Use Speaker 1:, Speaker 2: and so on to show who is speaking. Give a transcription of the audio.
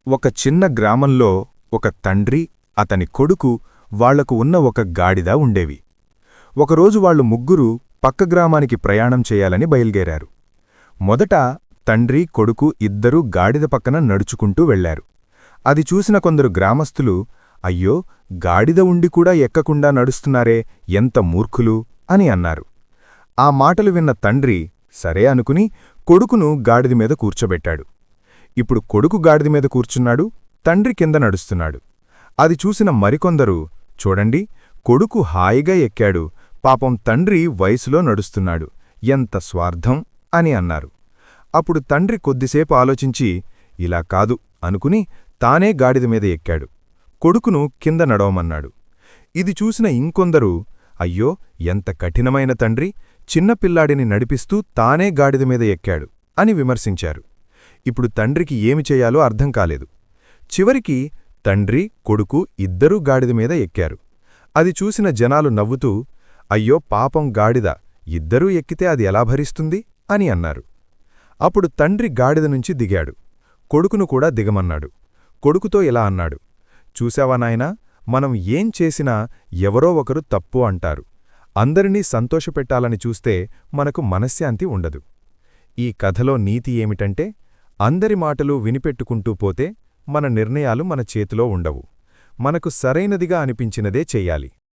Speaker 1: ఒక చిన్న గ్రామంలో ఒక తండ్రి అతని కొడుకు వాళ్లకు ఉన్న ఒక గాడిద ఉండేవి. ఒకరోజు వాళ్ళు ముగ్గురు పక్క గ్రామానికి ప్రయాణం చేయాలని బయల్దేరారు. మొదట తండ్రి కొడుకు ఇద్దరూ గాడిద పక్కన నడుచుకుంటూ వెళ్లారు. అది చూసిన కొందరు గ్రామస్థులు, అయ్యో, గాడిద ఉండి కూడా ఎక్కకుండా నడుస్తున్నారే, ఎంత మూర్ఖులు అని అన్నారు. ఆ మాటలు విన్న తండ్రి సరే అనుకుని కొడుకును గాడిదమీద కూర్చోబెట్టాడు. ఇప్పుడు కొడుకు గాడిదమీద కూర్చున్నాడు, తండ్రి కింద నడుస్తున్నాడు. అది చూసిన మరికొందరు, చూడండి, కొడుకు హాయిగా ఎక్కాడు, పాపం తండ్రి వయసులో నడుస్తున్నాడు, ఎంత స్వార్థం అని అన్నారు. అప్పుడు తండ్రి కొద్దిసేపు ఆలోచించి, ఇలా కాదు అనుకుని తానే గాడిదమీద ఎక్కాడు. కొడుకును కింద నడవమన్నాడు. ఇది చూసిన ఇంకొందరు, అయ్యో, ఎంత కఠినమైన తండ్రి, చిన్నపిల్లాడిని నడిపిస్తూ తానే గాడిదమీద ఎక్కాడు అని విమర్శించారు. ఇప్పుడు తండ్రికి ఏమి చేయాలో అర్థం కాలేదు. చివరికి తండ్రి కొడుకు ఇద్దరూ గాడిదమీద ఎక్కారు. అది చూసిన జనాలు నవ్వుతూ, అయ్యో పాపం గాడిద, ఇద్దరూ ఎక్కితే అది ఎలా భరిస్తుంది అని అన్నారు. అప్పుడు తండ్రి గాడిద నుంచి దిగాడు. కొడుకును కూడా దిగమన్నాడు. కొడుకుతో ఇలా అన్నాడు, చూశావా నాయనా, మనం ఏం చేసినా ఎవరో ఒకరు తప్పు అంటారు. అందరినీ సంతోషపెట్టాలని చూస్తే మనకు మనశ్శాంతి ఉండదు. ఈ కథలో నీతి ఏమిటంటే, అందరి మాటలు వినిపెట్టుకుంటూ పోతే మన నిర్ణయాలు మన చేతిలో ఉండవు. మనకు సరైనదిగా అనిపించినదే చెయ్యాలి.